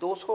200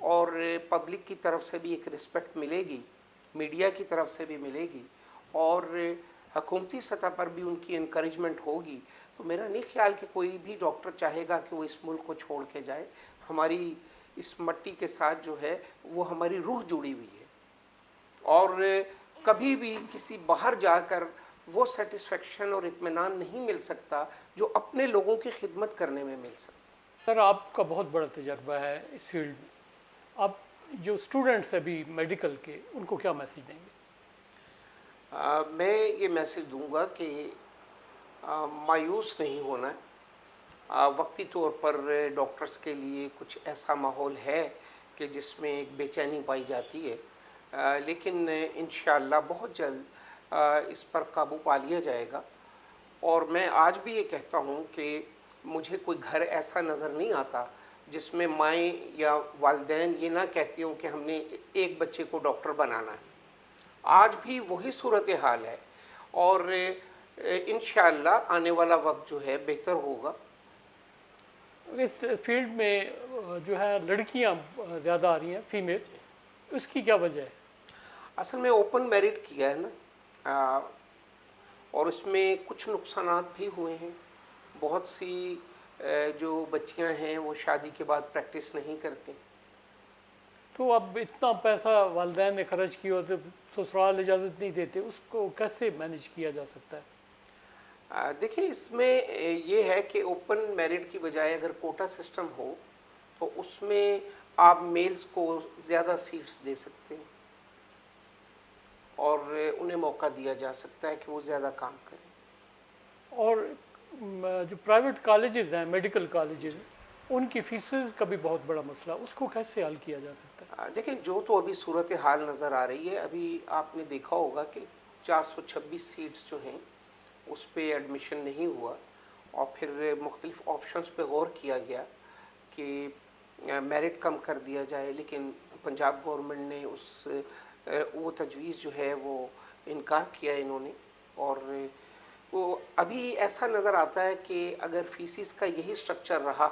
اور پبلک کی طرف سے بھی ایک رسپیکٹ ملے گی، میڈیا کی طرف سے بھی ملے گی، اور حکومتی سطح پر بھی ان کی انکریجمنٹ ہوگی، تو میرا نہیں خیال کہ کوئی بھی ڈاکٹر چاہے گا کہ وہ اس ملک کو چھوڑ کے جائے۔ ہماری اس مٹی کے ساتھ جو ہے وہ ہماری روح جڑی ہوئی ہے، اور کبھی بھی کسی باہر جا کر وہ سیٹسفیکشن اور اطمینان نہیں مل سکتا جو اپنے لوگوں کی خدمت کرنے میں مل سکتا۔ سر آپ کا بہت بڑا تجربہ ہے اس فیلڈ میں، آپ جو اسٹوڈنٹس ابھی میڈیکل کے ان کو کیا میسیج دیں گے؟ میں یہ میسیج دوں گا کہ مایوس نہیں ہونا ہے۔ وقتی طور پر ڈاکٹرز کے لیے کچھ ایسا ماحول ہے کہ جس میں ایک بے چینی پائی جاتی ہے، لیکن انشاءاللہ بہت جلد اس پر قابو پا لیا جائے گا۔ اور میں آج بھی یہ کہتا ہوں کہ مجھے کوئی گھر ایسا نظر نہیں آتا جس میں مائیں یا والدین یہ نہ کہتی ہوں کہ ہم نے ایک بچے کو ڈاکٹر بنانا ہے۔ آج بھی وہی صورتحال ہے، اور انشاءاللہ آنے والا وقت جو ہے بہتر ہوگا۔ اس فیلڈ میں جو ہے لڑکیاں زیادہ آ رہی ہیں، فیمیل، اس کی کیا وجہ ہے؟ اصل میں اوپن میرٹ کیا ہے نا، اور اس میں کچھ نقصانات بھی ہوئے ہیں۔ بہت سی جو بچیاں ہیں وہ شادی کے بعد پریکٹس نہیں کرتی۔ تو اب اتنا پیسہ والدین نے خرچ کیا اور سسرال اجازت نہیں دیتے، اس کو کیسے مینیج کیا جا سکتا ہے؟ دیکھیں، اس میں یہ ہے کہ اوپن میرٹ کی بجائے اگر کوٹا سسٹم ہو تو اس میں آپ میلز کو زیادہ سیٹس دے سکتے ہیں، اور انہیں موقع دیا جا سکتا ہے کہ وہ زیادہ کام کریں۔ اور جو پرائیویٹ کالجز ہیں، میڈیکل کالجز، ان کی فیسز کا بھی بہت بڑا مسئلہ، اس کو کیسے حل کیا جا سکتا ہے؟ دیکھیں، جو تو ابھی صورتحال نظر آ رہی ہے، ابھی آپ نے دیکھا ہوگا کہ 426 سیٹس جو ہیں اس پہ ایڈمیشن نہیں ہوا، اور پھر مختلف آپشنز پہ غور کیا گیا کہ میرٹ کم کر دیا جائے، لیکن پنجاب گورنمنٹ نے وہ تجویز جو ہے وہ انکار کیا انہوں نے۔ اور وہ ابھی ایسا نظر آتا ہے کہ اگر فیسز کا یہی سٹرکچر رہا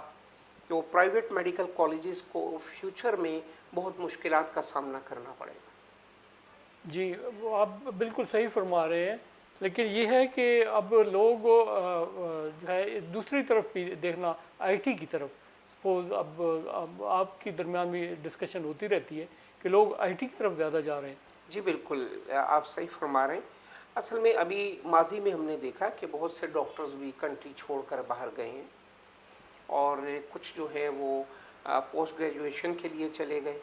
کہ وہ پرائیویٹ میڈیکل کالجز کو فیوچر میں بہت مشکلات کا سامنا کرنا پڑے گا۔ جی، وہ آپ بالکل صحیح فرما رہے ہیں، لیکن یہ ہے کہ اب لوگ جو ہے دوسری طرف بھی دیکھنا، آئی ٹی کی طرف، سپوز اب آپ کی درمیان بھی ڈسکشن ہوتی رہتی ہے کہ لوگ آئی ٹی کی طرف زیادہ جا رہے ہیں۔ جی بالکل، آپ صحیح فرما رہے ہیں۔ اصل میں ابھی ماضی میں ہم نے دیکھا کہ بہت سے ڈاکٹرز بھی کنٹری چھوڑ کر باہر گئے ہیں، اور کچھ جو ہے وہ پوسٹ گریجویشن کے لیے چلے گئے،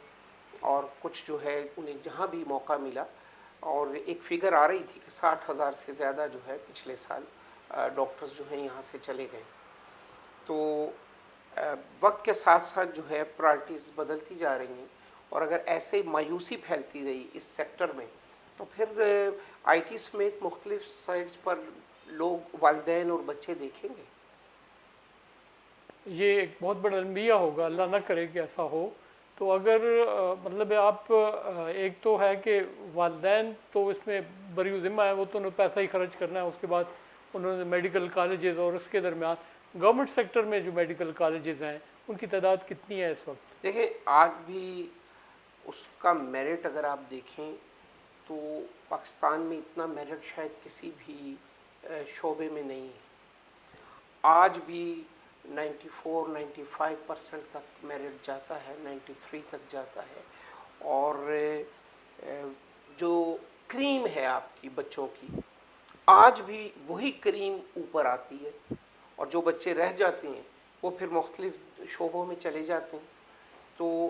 اور کچھ جو ہے انہیں جہاں بھی موقع ملا، اور ایک فگر آ رہی تھی کہ 60,000 سے زیادہ جو ہے پچھلے سال ڈاکٹرز جو ہیں یہاں سے چلے گئے۔ تو وقت کے ساتھ ساتھ جو ہے پرائرٹیز بدلتی جا رہی ہیں، اور اگر ایسے مایوسی پھیلتی رہی اس سیکٹر میں تو پھر آئی ٹی سمیت مختلف سائٹس پر لوگ، والدین اور بچے دیکھیں گے۔ یہ ایک بہت بڑا المیہ ہوگا، اللہ نہ کرے کہ ایسا ہو۔ تو اگر مطلب آپ ایک تو ہے کہ والدین تو اس میں بری ذمہ ہے، وہ تو انہوں نے پیسہ ہی خرچ کرنا ہے، اس کے بعد انہوں نے میڈیکل کالجز، اور اس کے درمیان گورنمنٹ سیکٹر میں جو میڈیکل کالجز ہیں ان کی تعداد کتنی ہے اس وقت؟ دیکھیں، آج بھی اس کا میرٹ اگر آپ دیکھیں تو پاکستان میں اتنا میرٹ شاید کسی بھی شعبے میں نہیں ہے۔ آج بھی 94-95% تک میرٹ جاتا ہے، 93 تک جاتا ہے، اور جو کریم ہے آپ کی بچوں کی، آج بھی وہی کریم اوپر آتی ہے، اور جو بچے رہ جاتے ہیں وہ پھر مختلف شعبوں میں چلے جاتے ہیں۔ تو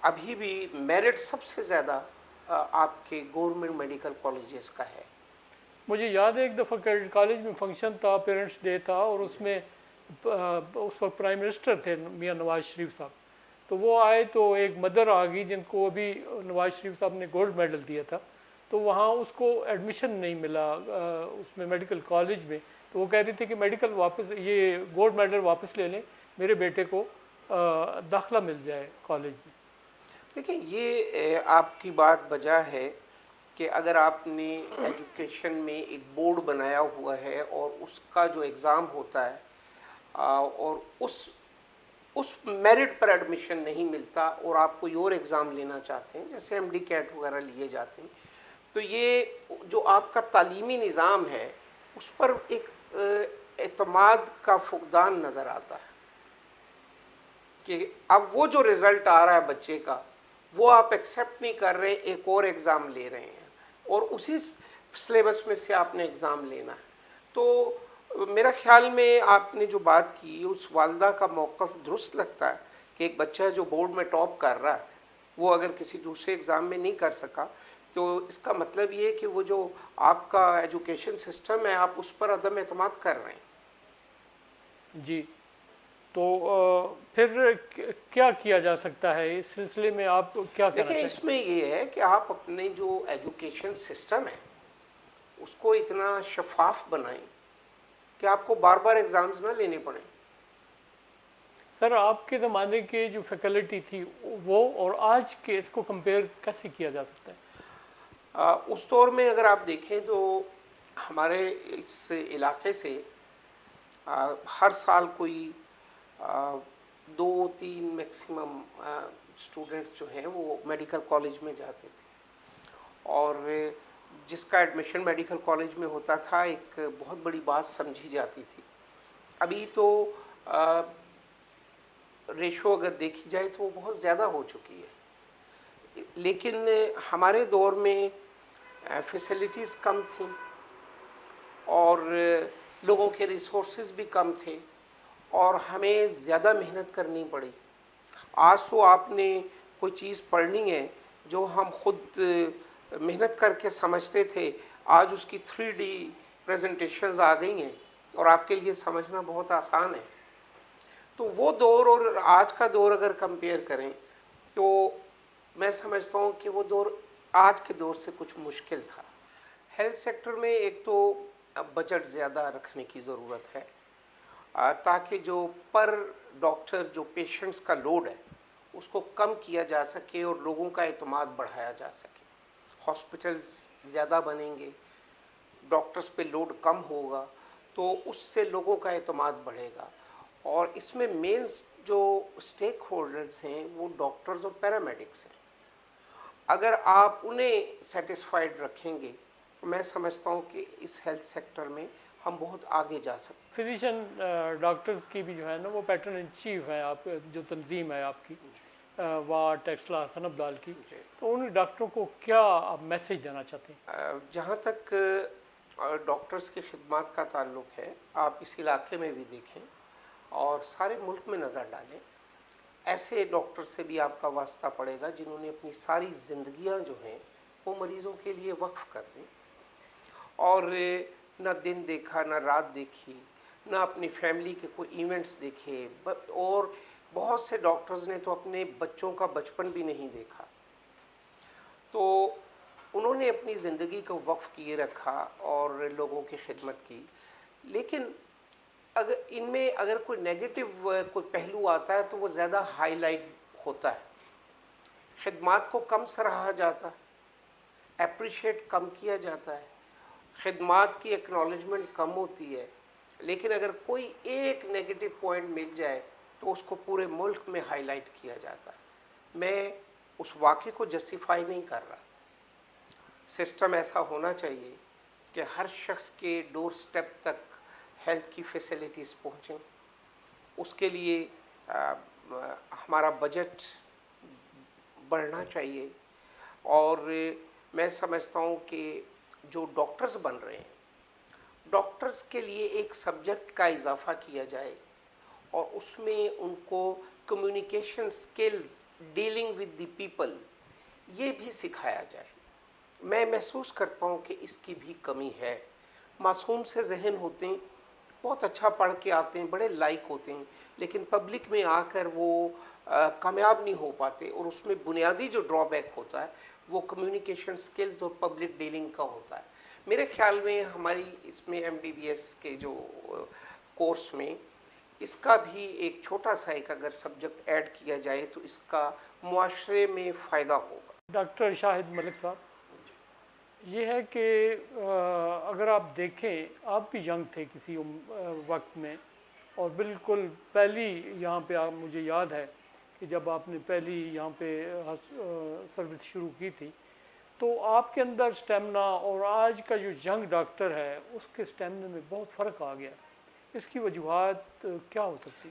ابھی بھی میرٹ سب سے زیادہ آپ کے گورنمنٹ میڈیکل کالجز کا ہے۔ مجھے یاد ہے ایک دفعہ کالج میں فنکشن تھا، پیرنٹس ڈے تھا، اور اس میں اس وقت پرائم منسٹر تھے میاں نواز شریف صاحب، تو وہ آئے تو ایک مدر آ گئی جن کو ابھی نواز شریف صاحب نے گولڈ میڈل دیا تھا، تو وہاں اس کو ایڈمیشن نہیں ملا اس میں میڈیکل کالج میں، تو وہ کہہ رہی تھی کہ میڈیکل واپس، یہ گولڈ میڈل واپس لے لیں، میرے بیٹے کو داخلہ مل جائے کالج میں۔ دیکھیں، یہ آپ کی بات بجا ہے کہ اگر آپ نے ایجوکیشن میں ایک بورڈ بنایا ہوا ہے اور اس کا جو ایگزام ہوتا ہے اور اس اس میرٹ پر ایڈمیشن نہیں ملتا اور آپ کوئی اور ایگزام لینا چاہتے ہیں جیسے ایم ڈی کیٹ وغیرہ لیے جاتے ہیں، تو یہ جو آپ کا تعلیمی نظام ہے اس پر ایک اعتماد کا فقدان نظر آتا ہے کہ اب وہ جو رزلٹ آ رہا ہے بچے کا وہ آپ ایکسیپٹ نہیں کر رہے، ایک اور ایگزام لے رہے ہیں اور اسی سلیبس میں سے آپ نے ایگزام لینا ہے۔ تو میرا خیال میں آپ نے جو بات کی اس والدہ کا موقف درست لگتا ہے کہ ایک بچہ جو بورڈ میں ٹاپ کر رہا ہے وہ اگر کسی دوسرے ایگزام میں نہیں کر سکا تو اس کا مطلب یہ کہ وہ جو آپ کا ایجوکیشن سسٹم ہے آپ اس پر عدم اعتماد کر رہے ہیں۔ جی، تو پھر کیا کیا جا سکتا ہے اس سلسلے میں؟ آپ کیا کہنا دیکھیں، چاہیں؟ اس میں یہ ہے کہ آپ اپنے جو ایجوکیشن سسٹم ہے اس کو اتنا شفاف بنائیں کہ آپ کو بار بار ایگزامز نہ لینے پڑیں۔ سر، آپ کے زمانے کے جو فیکلٹی تھی وہ اور آج کے اس کو کمپیئر کیسے کیا جا سکتا ہے؟ اس دور میں اگر آپ دیکھیں تو ہمارے اس علاقے سے ہر سال کوئی 2-3 میکسیمم اسٹوڈنٹس جو ہیں وہ میڈیکل کالج میں جاتے تھے، اور جس کا ایڈمیشن میڈیکل کالج میں ہوتا تھا ایک بہت بڑی بات سمجھی جاتی تھی۔ ابھی تو ریشو اگر دیکھی جائے تو وہ بہت زیادہ ہو چکی ہے، لیکن ہمارے دور میں فیسلٹیز کم تھیں اور لوگوں کے ریسورسز بھی کم تھے اور ہمیں زیادہ محنت کرنی پڑی۔ آج تو آپ نے کوئی چیز پڑھنی ہے جو ہم خود محنت کر کے سمجھتے تھے، آج اس کی 3D پریزنٹیشنز آ گئی ہیں اور آپ کے لیے سمجھنا بہت آسان ہے۔ تو وہ دور اور آج کا دور اگر کمپیئر کریں تو میں سمجھتا ہوں کہ وہ دور آج کے دور سے کچھ مشکل تھا۔ ہیلتھ سیکٹر میں ایک تو بجٹ زیادہ رکھنے کی ضرورت ہے تاکہ جو پر ڈاکٹر جو پیشنٹس کا لوڈ ہے اس کو کم کیا جا سکے اور لوگوں کا اعتماد بڑھایا جا سکے۔ ہاسپٹلز زیادہ بنیں گے، ڈاکٹرز پہ لوڈ کم ہوگا تو اس سے لوگوں کا اعتماد بڑھے گا، اور اس میں مین جو اسٹیک ہولڈرز ہیں وہ ڈاکٹرز اور پیرامیڈکس ہیں۔ اگر آپ انہیں سیٹسفائیڈ رکھیں گے تو میں سمجھتا ہوں کہ اس ہیلتھ سیکٹر میں ہم بہت آگے جا سکتے ہیں۔ فزیشین ڈاکٹرز کی بھی جو ہے نا وہ پیٹرن ان چیف ہیں، آپ جو تنظیم ہے آپ کی واٹ ٹیکسلا حسن عبدال کی، تو ان ڈاکٹروں کو کیا آپ میسیج دینا چاہتے ہیں؟ جہاں تک ڈاکٹرز کی خدمات کا تعلق ہے، آپ اس علاقے میں بھی دیکھیں اور سارے ملک میں نظر ڈالیں، ایسے ڈاکٹر سے بھی آپ کا واسطہ پڑے گا جنہوں نے اپنی ساری زندگیاں جو ہیں وہ مریضوں کے لیے وقف کر دیں اور نہ دن دیکھا نہ رات دیکھی، نہ اپنی فیملی کے کوئی ایونٹس دیکھے، اور بہت سے ڈاکٹرز نے تو اپنے بچوں کا بچپن بھی نہیں دیکھا۔ تو انہوں نے اپنی زندگی کو وقف کیے رکھا اور لوگوں کی خدمت کی، لیکن اگر ان میں اگر کوئی نیگیٹو کوئی پہلو آتا ہے تو وہ زیادہ ہائی لائٹ ہوتا ہے، خدمات کو کم سراہا جاتا ہے، اپریشیٹ کم کیا جاتا ہے، خدمات کی ایکنالجمنٹ کم ہوتی ہے، لیکن اگر کوئی ایک نیگیٹو پوائنٹ مل جائے تو اس کو پورے ملک میں ہائی لائٹ کیا جاتا ہے۔ میں اس واقعے کو جسٹیفائی نہیں کر رہا۔ سسٹم ایسا ہونا چاہیے کہ ہر شخص کے ڈور سٹیپ تک ہیلتھ کی فیسلٹیز پہنچیں، اس کے لیے ہمارا بجٹ بڑھنا چاہیے، اور میں سمجھتا ہوں کہ جو ڈاکٹرز بن رہے ہیں ڈاکٹرز کے لیے ایک سبجیکٹ کا اضافہ کیا جائے اور اس میں ان کو communication skills, dealing with the people, یہ بھی سکھایا جائے۔ میں محسوس کرتا ہوں کہ اس کی بھی کمی ہے۔ معصوم سے ذہن ہوتے ہیں، بہت اچھا پڑھ کے آتے ہیں، بڑے لائق ہوتے ہیں، لیکن پبلک میں آ کر وہ کامیاب نہیں ہو پاتے، اور اس میں بنیادی جو ڈرا بیک ہوتا ہے وہ کمیونیکیشن سکلز اور پبلک ڈیلنگ کا ہوتا ہے۔ میرے خیال میں ہماری اس میں MBBS کے جو کورس میں اس کا بھی ایک چھوٹا سا ایک اگر سبجیکٹ ایڈ کیا جائے تو اس کا معاشرے میں فائدہ ہوگا۔ ڈاکٹر شاہد ملک صاحب، یہ ہے کہ اگر آپ دیکھیں، آپ بھی ینگ تھے کسی وقت میں، اور بالکل پہلی یہاں پہ مجھے یاد ہے کہ جب آپ نے پہلی یہاں پہ سروس شروع کی تھی تو آپ کے اندر اسٹیمنا اور آج کا جو ینگ ڈاکٹر ہے اس کے اسٹیمنا میں بہت فرق آ گیا. اس کی وجوہات کیا ہو سکتی؟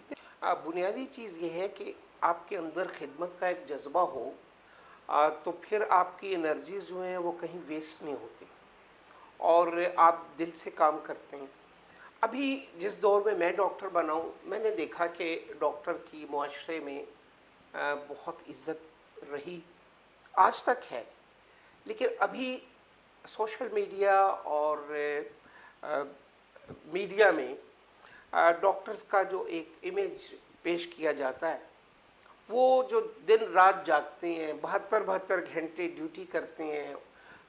بنیادی چیز یہ ہے کہ آپ کے اندر خدمت کا ایک جذبہ ہو تو پھر آپ کی انرجیز جو ہیں وہ کہیں ویسٹ نہیں ہوتی اور آپ دل سے کام کرتے ہیں. ابھی جس دور میں میں ڈاکٹر بنا ہوں میں نے دیکھا کہ ڈاکٹر کی معاشرے میں بہت عزت رہی, آج تک ہے, لیکن ابھی سوشل میڈیا اور میڈیا میں ڈاکٹرز کا جو ایک امیج پیش کیا جاتا ہے, وہ جو دن رات جاگتے ہیں, 72 گھنٹے ڈیوٹی کرتے ہیں,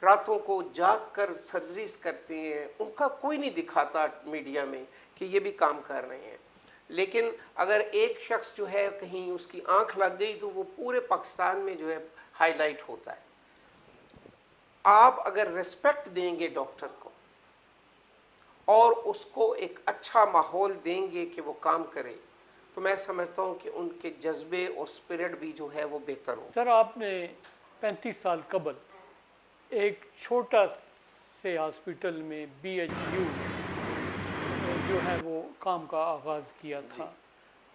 راتوں کو جاگ کر سرجریز کرتے ہیں, ان کا کوئی نہیں دکھاتا میڈیا میں کہ یہ بھی کام کر رہے ہیں. لیکن اگر ایک شخص جو ہے کہیں اس کی آنکھ لگ گئی تو وہ پورے پاکستان میں جو ہے ہائی لائٹ ہوتا ہے. آپ اگر ریسپیکٹ دیں گے ڈاکٹر کو اور اس کو ایک اچھا ماحول دیں گے کہ وہ کام کرے تو میں سمجھتا ہوں کہ ان کے جذبے اور اسپرٹ بھی جو ہے وہ بہتر ہو. سر آپ نے 35 سال قبل ایک چھوٹا سے ہاسپٹل میں BHU جو ہے وہ کام کا آغاز کیا تھا.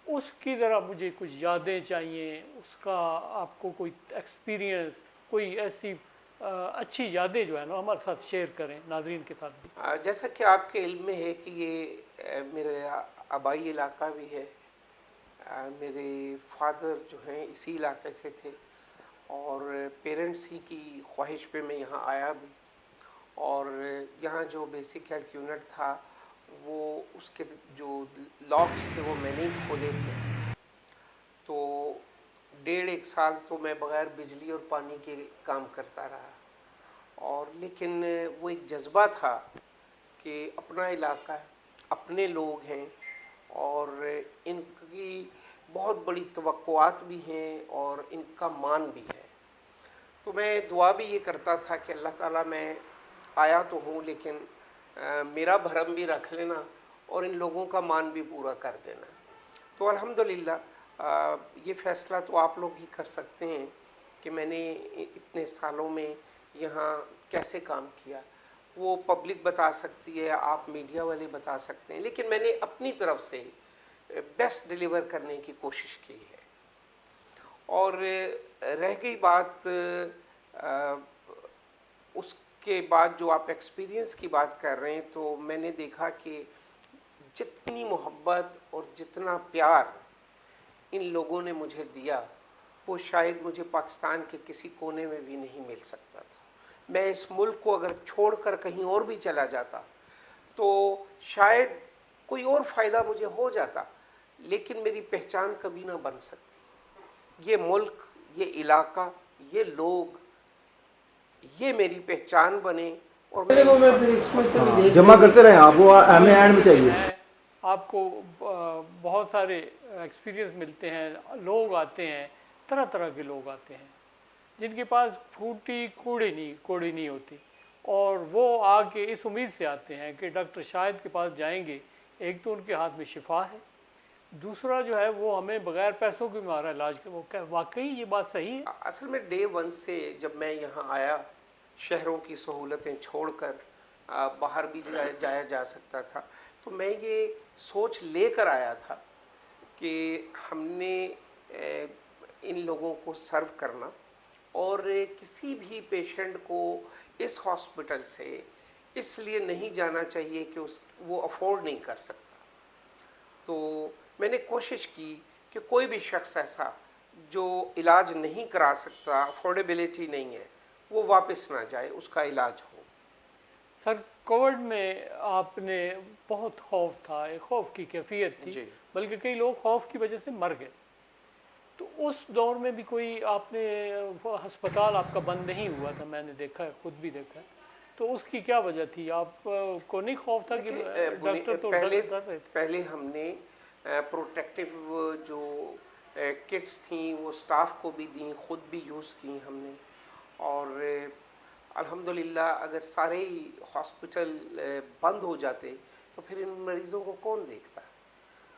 اس کی ذرا مجھے کچھ یادیں چاہیے, اس کا آپ کو کوئی ایکسپیرینس, کوئی ایسی اچھی یادیں جو ہے نا ہمارے ساتھ شیئر کریں, ناظرین کے ساتھ بھی. جیسا کہ آپ کے علم میں ہے کہ یہ میرے آبائی علاقہ بھی ہے, میرے فادر جو ہیں اسی علاقے سے تھے اور پیرنٹس ہی کی خواہش پہ میں یہاں آیا بھی, اور یہاں جو بیسک ہیلتھ یونٹ تھا وہ اس کے جو لاکس تھے وہ میں نے ہی کھولے تھے. تو 1.5 سال تو میں بغیر بجلی اور پانی کے کام کرتا رہا, اور لیکن وہ ایک جذبہ تھا کہ اپنا علاقہ ہے, اپنے لوگ ہیں اور ان کی بہت بڑی توقعات بھی ہیں اور ان کا مان بھی ہے. تو میں دعا بھی یہ کرتا تھا کہ اللہ تعالیٰ میں آیا تو ہوں لیکن میرا بھرم بھی رکھ لینا اور ان لوگوں کا مان بھی پورا کر دینا. تو الحمدللہ یہ فیصلہ تو آپ لوگ ہی کر سکتے ہیں کہ میں نے اتنے سالوں میں یہاں کیسے کام کیا. وہ پبلک بتا سکتی ہے, آپ میڈیا والے بتا سکتے ہیں, لیکن میں نے اپنی طرف سے بیسٹ ڈیلیور کرنے کی کوشش کی ہے. اور رہ گئی بات اس کے بعد جو آپ ایکسپیرینس کی بات کر رہے ہیں, تو میں نے دیکھا کہ جتنی محبت اور جتنا پیار ان لوگوں نے مجھے دیا وہ شاید مجھے پاکستان کے کسی کونے میں بھی نہیں مل سکتا تھا. میں اس ملک کو اگر چھوڑ کر کہیں اور بھی چلا جاتا تو شاید کوئی اور فائدہ مجھے ہو جاتا, لیکن میری پہچان کبھی نہ بن سکتی. یہ ملک, یہ علاقہ, یہ لوگ, یہ میری پہچان بنے اور میں جمع کرتے رہیں آپ, وہ ایم اے اینڈ میں چاہیے. آپ کو بہت سارے ایکسپیرینس ملتے ہیں, لوگ آتے ہیں, طرح طرح کے لوگ آتے ہیں جن کے پاس پھوٹی کوڑی نہیں ہوتی, اور وہ آ کے اس امید سے آتے ہیں کہ ڈاکٹر شاہد کے پاس جائیں گے, ایک تو ان کے ہاتھ میں شفا ہے, دوسرا جو ہے وہ ہمیں بغیر پیسوں کے ہمارا علاج کر. وہ واقعی یہ بات صحیح ہے؟ اصل میں ڈے ون سے جب میں یہاں آیا, شہروں کی سہولتیں چھوڑ کر باہر بھی جایا جا سکتا تھا, تو میں یہ سوچ لے کر آیا تھا کہ ہم نے ان لوگوں کو سرو کرنا, اور کسی بھی پیشنٹ کو اس ہاسپٹل سے اس لیے نہیں جانا چاہیے کہ وہ افورڈ نہیں کر سکتا. تو میں نے کوشش کی کہ کوئی بھی شخص ایسا جو علاج نہیں کرا سکتا, افورڈیبلٹی نہیں ہے, وہ واپس نہ جائے, اس کا علاج ہو. سر کووڈ میں آپ نے بہت خوف تھا, ایک خوف کی کیفیت تھی, بلکہ کئی لوگ خوف کی وجہ سے مر گئے. تو اس دور میں بھی کوئی آپ نے ہسپتال آپ کا بند نہیں ہوا تھا, میں نے دیکھا ہے, خود بھی دیکھا ہے, تو اس کی کیا وجہ تھی؟ آپ کو نہیں خوف تھا کہ ڈاکٹر تو ڈر رہے تھے؟ پہلے ہم نے پروٹیکٹیو جو کٹس تھیں وہ سٹاف کو بھی دیں, خود بھی یوز کی ہم نے, اور الحمدللہ اگر سارے ہاسپٹل بند ہو جاتے تو پھر ان مریضوں کو کون دیکھتا.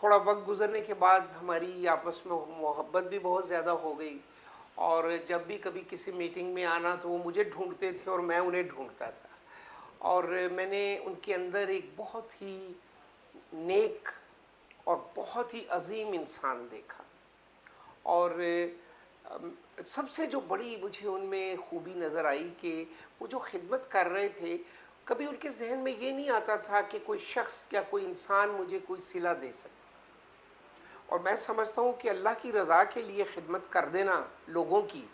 تھوڑا وقت گزرنے کے بعد ہماری آپس میں محبت بھی بہت زیادہ ہو گئی، اور جب بھی کبھی کسی میٹنگ میں آنا تو وہ مجھے ڈھونڈتے تھے اور میں انہیں ڈھونڈتا تھا، اور میں نے ان کے اندر ایک بہت ہی نیک اور بہت ہی عظیم انسان دیکھا۔ اور سب سے جو بڑی مجھے ان میں خوبی نظر آئی کہ وہ جو خدمت کر رہے تھے، کبھی ان کے ذہن میں یہ نہیں آتا تھا کہ کوئی شخص یا کوئی انسان مجھے کوئی صلہ دے سکے، اور میں سمجھتا ہوں کہ اللہ کی رضا کے لیے خدمت کر دینا، لوگوں کی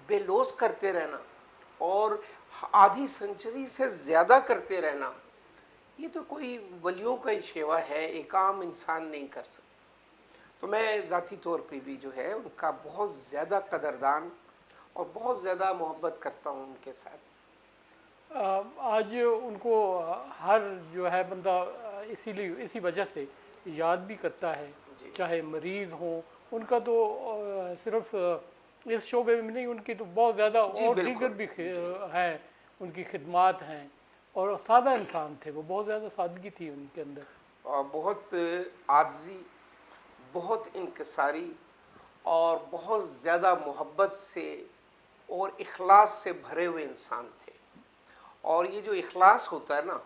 بے لوث کرتے رہنا اور آدھی سنچری سے زیادہ کرتے رہنا، یہ تو کوئی ولیوں کا ہی شیوا ہے، ایک عام انسان نہیں کر سکتا۔ تو میں ذاتی طور پہ بھی جو ہے ان کا بہت زیادہ قدردان اور بہت زیادہ محبت کرتا ہوں ان کے ساتھ۔ آج ان کو ہر جو ہے بندہ اسی وجہ سے یاد بھی کرتا ہے، جی چاہے مریض ہوں، ان کا تو صرف اس شعبے میں نہیں، ان کی تو بہت زیادہ جی اور بالکل، دیگر بھی جی ہیں، ان کی خدمات ہیں، اور سادہ انسان تھے وہ، بہت زیادہ سادگی تھی ان کے اندر۔ اور بہت عاجزی، بہت انکساری اور بہت زیادہ محبت سے اور اخلاص سے بھرے ہوئے انسان تھے، اور یہ جو اخلاص ہوتا ہے نا،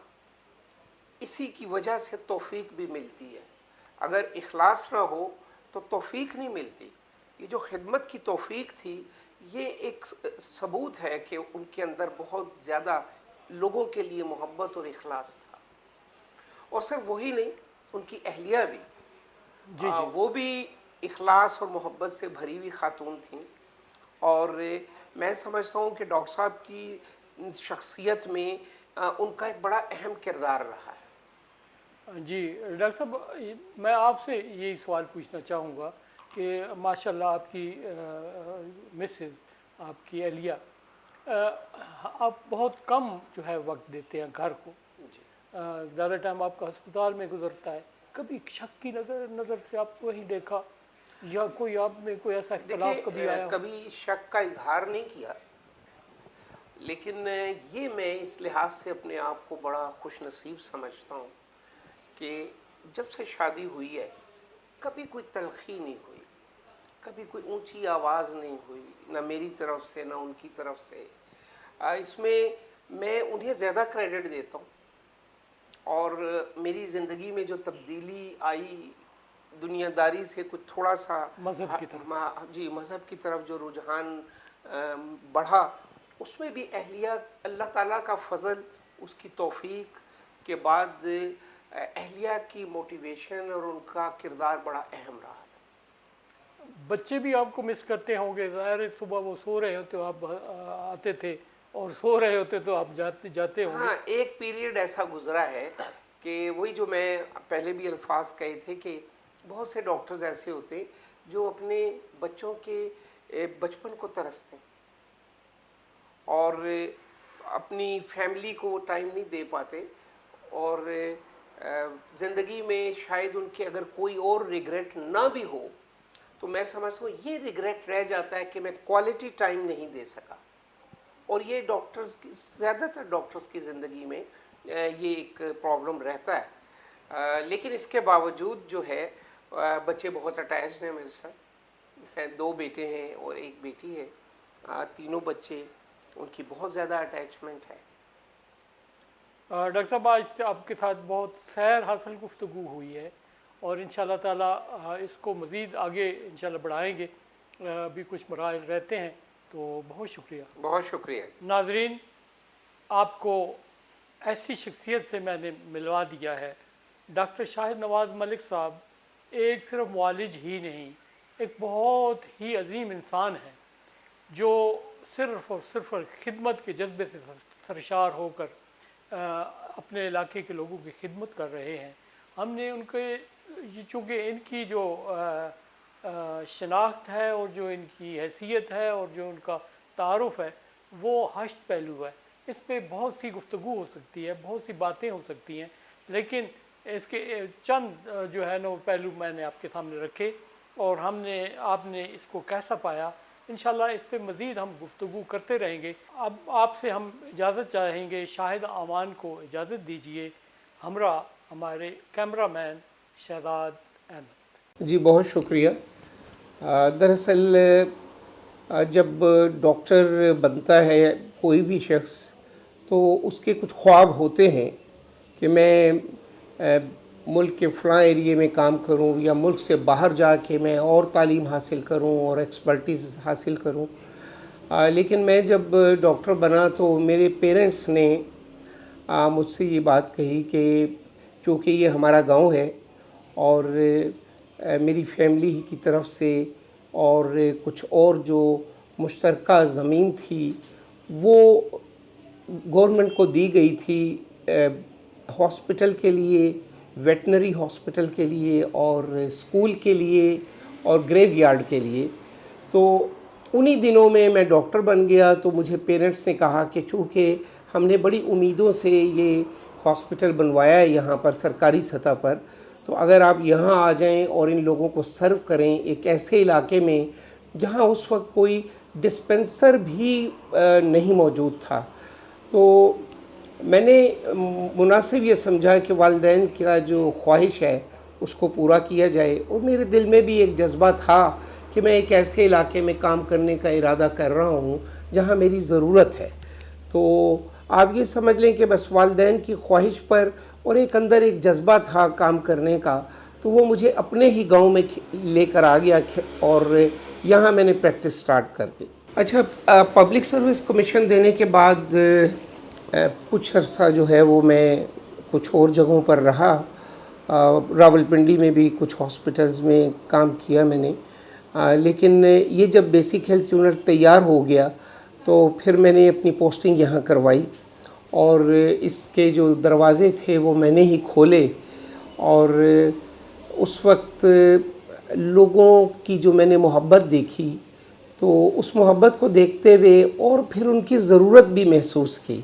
اسی کی وجہ سے توفیق بھی ملتی ہے۔ اگر اخلاص نہ ہو تو توفیق نہیں ملتی۔ یہ جو خدمت کی توفیق تھی، یہ ایک ثبوت ہے کہ ان کے اندر بہت زیادہ لوگوں کے لیے محبت اور اخلاص تھا۔ اور صرف وہی نہیں، ان کی اہلیہ بھی، جی جی، وہ بھی اخلاص اور محبت سے بھری ہوئی خاتون تھیں، اور میں سمجھتا ہوں کہ ڈاکٹر صاحب کی شخصیت میں ان کا ایک بڑا اہم کردار رہا ہے۔ جی ڈاکٹر صاحب، میں آپ سے یہی سوال پوچھنا چاہوں گا کہ ماشاء اللہ آپ کی مسز، آپ کی اہلیہ، آپ بہت کم جو ہے وقت دیتے ہیں گھر کو، جی زیادہ ٹائم آپ کا ہسپتال میں گزرتا ہے، کبھی شک کی نظر سے آپ کو نہیں دیکھا، یا کوئی آپ میں کوئی ایسا اختلاف کبھی دیکھیے، آیا ہو؟ کبھی شک کا اظہار نہیں کیا، لیکن یہ میں اس لحاظ سے اپنے آپ کو بڑا خوش نصیب سمجھتا ہوں کہ جب سے شادی ہوئی ہے کبھی کوئی تلخی نہیں ہوئی، کبھی کوئی اونچی آواز نہیں ہوئی، نہ میری طرف سے نہ ان کی طرف سے۔ اس میں انہیں زیادہ کریڈٹ دیتا ہوں، اور میری زندگی میں جو تبدیلی آئی دنیا داری سے کچھ تھوڑا سا مذہب کی طرف، جی مذہب کی طرف جو رجحان بڑھا، اس میں بھی اہلیہ، اللہ تعالیٰ کا فضل، اس کی توفیق کے بعد اہلیہ کی موٹیویشن اور ان کا کردار بڑا اہم رہا۔ بچے بھی آپ کو مس کرتے ہوں گے، ظاہر ہے صبح وہ سو رہے ہوتے آپ آتے تھے، اور سو رہے ہوتے تو آپ جاتے ہوں گے۔ ہاں، ایک پیریڈ ایسا گزرا ہے کہ وہی جو میں پہلے بھی الفاظ کہے تھے کہ بہت سے ڈاکٹرز ایسے ہوتے جو اپنے بچوں کے بچپن کو ترستے اور اپنی فیملی کو ٹائم نہیں دے پاتے، اور زندگی میں شاید ان کے اگر کوئی اور ریگریٹ نہ بھی ہو تو میں سمجھتا ہوں یہ ریگریٹ رہ جاتا ہے کہ میں کوالٹی ٹائم نہیں دے سکا، اور یہ ڈاکٹرز کی، زیادہ تر ڈاکٹرز کی زندگی میں یہ ایک پرابلم رہتا ہے۔ لیکن اس کے باوجود جو ہے بچے بہت اٹیچڈ ہیں میرے ساتھ، 2 بیٹے ہیں اور 1 بیٹی ہے، تینوں بچے، ان کی بہت زیادہ اٹیچمنٹ ہے۔ ڈاکٹر صاحب، آج آپ کے ساتھ بہت خیر حاصل گفتگو ہوئی ہے، اور ان شاء اللہ تعالیٰ اس کو مزید آگے انشاءاللہ بڑھائیں گے، ابھی کچھ مراحل رہتے ہیں، تو بہت شکریہ۔ بہت شکریہ جی۔ ناظرین، آپ کو ایسی شخصیت سے میں نے ملوا دیا ہے۔ ڈاکٹر شاہد نواز ملک صاحب ایک صرف معالج ہی نہیں، ایک بہت ہی عظیم انسان ہیں، جو صرف اور صرف خدمت کے جذبے سے سرشار ہو کر اپنے علاقے کے لوگوں کی خدمت کر رہے ہیں۔ ہم نے ان کے، چونکہ ان کی جو شناخت ہے اور جو ان کی حیثیت ہے اور جو ان کا تعارف ہے وہ 8 پہلو ہے، اس پہ بہت سی گفتگو ہو سکتی ہے، بہت سی باتیں ہو سکتی ہیں، لیکن اس کے چند جو ہے نا وہ پہلو میں نے آپ کے سامنے رکھے، اور آپ نے اس کو کیسا پایا، انشاءاللہ اس پہ مزید ہم گفتگو کرتے رہیں گے۔ اب آپ سے ہم اجازت چاہیں گے، شاہد امان کو اجازت دیجیے، ہمراہ ہمارے کیمرہ مین شہزاد احمد۔ جی بہت شکریہ۔ دراصل جب ڈاکٹر بنتا ہے کوئی بھی شخص تو اس کے کچھ خواب ہوتے ہیں کہ میں ملک کے فلاں ایریے میں کام کروں یا ملک سے باہر جا کے میں اور تعلیم حاصل کروں اور ایکسپرٹیز حاصل کروں، لیکن میں جب ڈاکٹر بنا تو میرے پیرنٹس نے مجھ سے یہ بات کہی کہ چونکہ یہ ہمارا گاؤں ہے اور میری فیملی کی طرف سے اور کچھ اور جو مشترکہ زمین تھی وہ گورنمنٹ کو دی گئی تھی ہاسپٹل کے لیے، ویٹنری ہاسپٹل کے لیے اور اسکول کے لیے اور گریو یارڈ کے لیے، تو انہی دنوں میں ڈاکٹر بن گیا۔ تو مجھے پیرنٹس نے کہا کہ چونکہ ہم نے بڑی امیدوں سے یہ ہاسپٹل بنوایا ہے یہاں پر سرکاری سطح پر، تو اگر آپ یہاں آ جائیں اور ان لوگوں کو سرو کریں ایک ایسے علاقے میں جہاں اس وقت کوئی ڈسپنسر بھی نہیں موجود تھا، تو میں نے مناسب یہ سمجھا کہ والدین کا جو خواہش ہے اس کو پورا کیا جائے، اور میرے دل میں بھی ایک جذبہ تھا کہ میں ایک ایسے علاقے میں کام کرنے کا ارادہ کر رہا ہوں جہاں میری ضرورت ہے۔ تو آپ یہ سمجھ لیں کہ بس والدین کی خواہش پر اور ایک اندر ایک جذبہ تھا کام کرنے کا، تو وہ مجھے اپنے ہی گاؤں میں لے کر آ گیا اور یہاں میں نے پریکٹس سٹارٹ کر دی۔ اچھا، پبلک سروس کمیشن دینے کے بعد کچھ عرصہ جو ہے وہ میں کچھ اور جگہوں پر رہا، راولپنڈی میں بھی کچھ ہاسپٹلز میں کام کیا میں نے، لیکن یہ جب بیسک ہیلتھ یونٹ تیار ہو گیا تو پھر میں نے اپنی پوسٹنگ یہاں کروائی، اور اس کے جو دروازے تھے وہ میں نے ہی کھولے، اور اس وقت لوگوں کی جو میں نے محبت دیکھی تو اس محبت کو دیکھتے ہوئے اور پھر ان کی ضرورت بھی محسوس کی،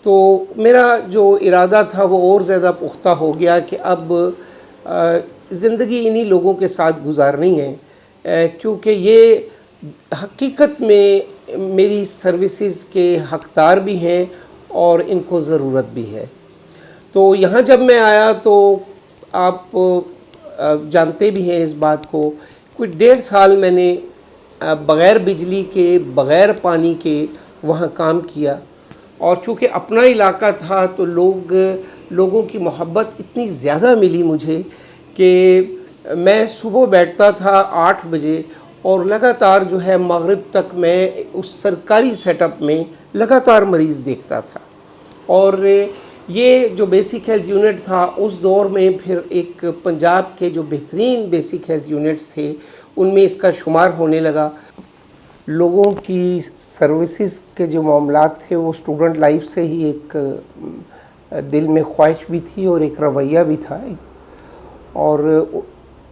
تو میرا جو ارادہ تھا وہ اور زیادہ پختہ ہو گیا کہ اب زندگی انہی لوگوں کے ساتھ گزارنی ہے، کیونکہ یہ حقیقت میں میری سروسز کے حقدار بھی ہیں اور ان کو ضرورت بھی ہے۔ تو یہاں جب میں آیا تو آپ جانتے بھی ہیں اس بات کو، کوئی 1.5 سال میں نے بغیر بجلی کے بغیر پانی کے وہاں کام کیا، اور چونکہ اپنا علاقہ تھا تو لوگوں کی محبت اتنی زیادہ ملی مجھے کہ میں صبح بیٹھتا تھا 8 بجے اور لگاتار جو ہے مغرب تک میں اس سرکاری سیٹ اپ میں لگاتار مریض دیکھتا تھا، اور یہ جو بیسک ہیلتھ یونٹ تھا اس دور میں پھر ایک پنجاب کے جو بہترین بیسک ہیلتھ یونٹس تھے ان میں اس کا شمار ہونے لگا۔ لوگوں کی سروسز کے جو معاملات تھے وہ اسٹوڈنٹ لائف سے ہی ایک دل میں خواہش بھی تھی اور ایک رویہ بھی تھا، اور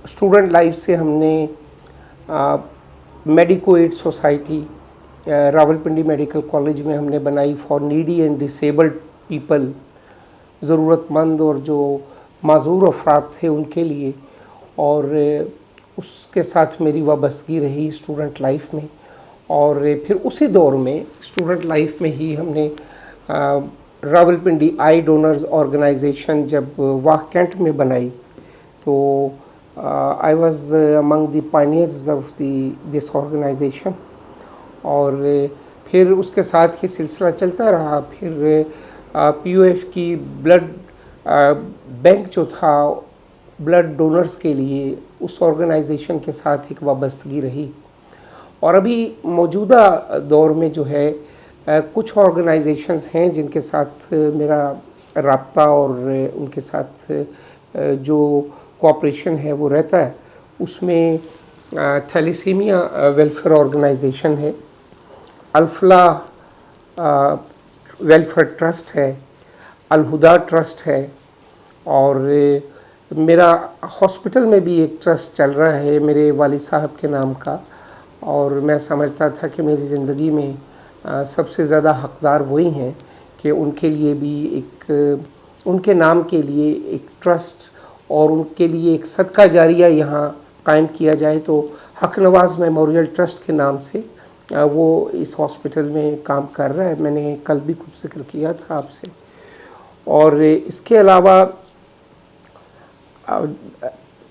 اسٹوڈنٹ لائف سے ہم نے Medico Aid Society Rawalpindi medical college میں ہم نے بنائی for needy and disabled people, ضرورت مند اور جو معذور افراد تھے ان کے لیے، اور اس کے ساتھ میری وابستگی رہی اسٹوڈنٹ لائف میں، اور پھر اسی دور میں اسٹوڈنٹ لائف میں ہی ہم نے راولپنڈی آئی ڈونرز آرگنائزیشن جب واہ کینٹ میں بنائی تو I was among the pioneers of this organisation, اور پھر اس کے ساتھ یہ سلسلہ چلتا رہا۔ پھر پی او ایف کی بلڈ بینک جو تھا بلڈ ڈونرز کے لیے اس آرگنائزیشن کے ساتھ ایک وابستگی رہی، اور ابھی موجودہ دور میں جو ہے کچھ آرگنائزیشنز ہیں جن کے ساتھ میرا رابطہ اور ان کے ساتھ جو کوآپریشن ہے وہ رہتا ہے۔ اس میں تھیلیسیمیا ویلفیئر آرگنائزیشن ہے، الفلاح ویلفیئر ٹرسٹ ہے، الہدا ٹرسٹ ہے، اور میرا ہاسپٹل میں بھی ایک ٹرسٹ چل رہا ہے میرے والد صاحب کے نام کا، اور میں سمجھتا تھا کہ میری زندگی میں سب سے زیادہ حقدار وہی ہیں کہ ان کے لیے بھی ایک ان کے نام کے لیے ایک ٹرسٹ اور ان کے لیے ایک صدقہ جاریہ یہاں قائم کیا جائے، تو حق نواز میموریل ٹرسٹ کے نام سے وہ اس ہاسپٹل میں کام کر رہا ہے۔ میں نے کل بھی کچھ ذکر کیا تھا آپ سے، اور اس کے علاوہ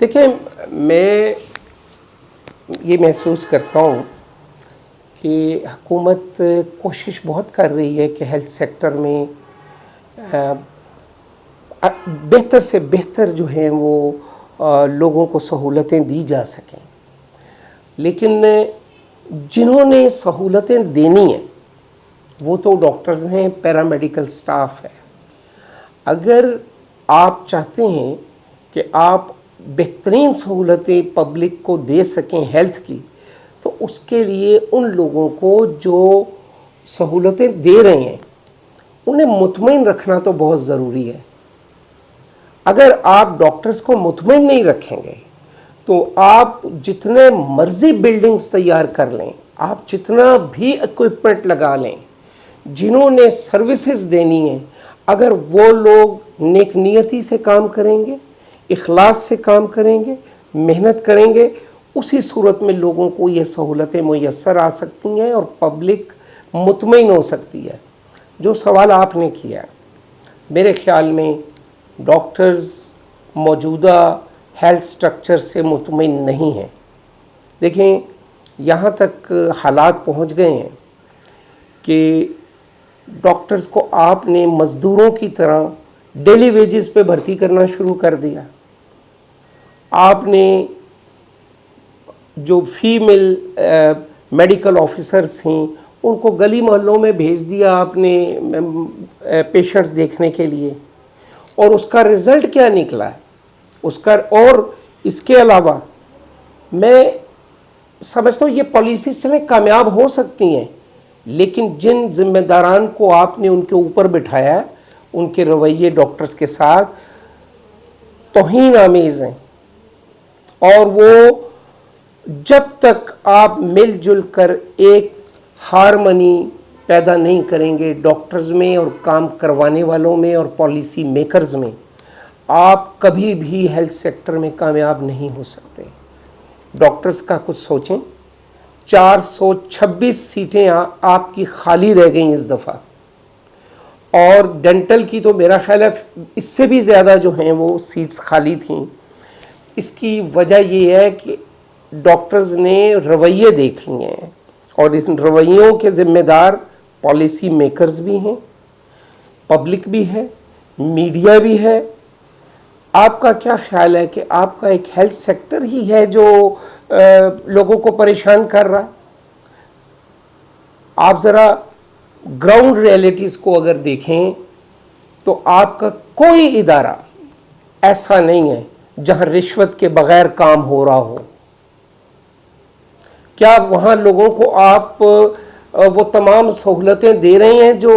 دیکھیں، میں یہ محسوس کرتا ہوں کہ حکومت کوشش بہت کر رہی ہے کہ ہیلتھ سیکٹر میں بہتر سے بہتر جو ہیں وہ لوگوں کو سہولتیں دی جا سکیں، لیکن جنہوں نے سہولتیں دینی ہیں وہ تو ڈاکٹرز ہیں، پیرامیڈیکل سٹاف ہے۔ اگر آپ چاہتے ہیں کہ آپ بہترین سہولتیں پبلک کو دے سکیں ہیلتھ کی، تو اس کے لیے ان لوگوں کو جو سہولتیں دے رہے ہیں انہیں مطمئن رکھنا تو بہت ضروری ہے۔ اگر آپ ڈاکٹرز کو مطمئن نہیں رکھیں گے تو آپ جتنے مرضی بلڈنگز تیار کر لیں، آپ جتنا بھی اکوپمنٹ لگا لیں، جنہوں نے سروسز دینی ہیں، اگر وہ لوگ نیک نیتی سے کام کریں گے، اخلاص سے کام کریں گے، محنت کریں گے، اسی صورت میں لوگوں کو یہ سہولتیں میسر آ سکتی ہیں اور پبلک مطمئن ہو سکتی ہے۔ جو سوال آپ نے کیا، میرے خیال میں ڈاکٹرز موجودہ ہیلتھ سٹرکچر سے مطمئن نہیں ہیں۔ دیکھیں، یہاں تک حالات پہنچ گئے ہیں کہ ڈاکٹرز کو آپ نے مزدوروں کی طرح ڈیلی ویجز پہ بھرتی کرنا شروع کر دیا۔ آپ نے جو فیمیل میڈیکل آفیسرز تھیں ان کو گلی محلوں میں بھیج دیا آپ نے پیشنٹس دیکھنے کے لیے، اور اس کا رزلٹ کیا نکلا ہے اور اس کے علاوہ میں سمجھتا ہوں یہ پالیسیز چلیں کامیاب ہو سکتی ہیں، لیکن جن ذمہ داران کو آپ نے ان کے اوپر بٹھایا ہے ان کے رویے ڈاکٹرز کے ساتھ توہین آمیز ہیں، اور وہ جب تک آپ مل جل کر ایک ہارمنی پیدا نہیں کریں گے ڈاکٹرز میں اور کام کروانے والوں میں اور پالیسی میکرز میں، آپ کبھی بھی ہیلتھ سیکٹر میں کامیاب نہیں ہو سکتے۔ ڈاکٹرز کا کچھ سوچیں، 426 سیٹیں آپ کی خالی رہ گئیں اس دفعہ، اور ڈینٹل کی تو میرا خیال ہے اس سے بھی زیادہ جو ہیں وہ سیٹس خالی تھیں۔ اس کی وجہ یہ ہے کہ ڈاکٹرز نے رویے دیکھ لیے ہیں، اور ان رویوں کے ذمہ دار پالیسی میکرز بھی ہیں، پبلک بھی ہے، میڈیا بھی ہے۔ آپ کا کیا خیال ہے کہ آپ کا ایک ہیلتھ سیکٹر ہی ہے جو لوگوں کو پریشان کر رہا؟ آپ ذرا گراؤنڈ ریئلٹیز کو اگر دیکھیں تو آپ کا کوئی ادارہ ایسا نہیں ہے جہاں رشوت کے بغیر کام ہو رہا ہو۔ کیا وہاں لوگوں کو آپ وہ تمام سہولتیں دے رہے ہیں جو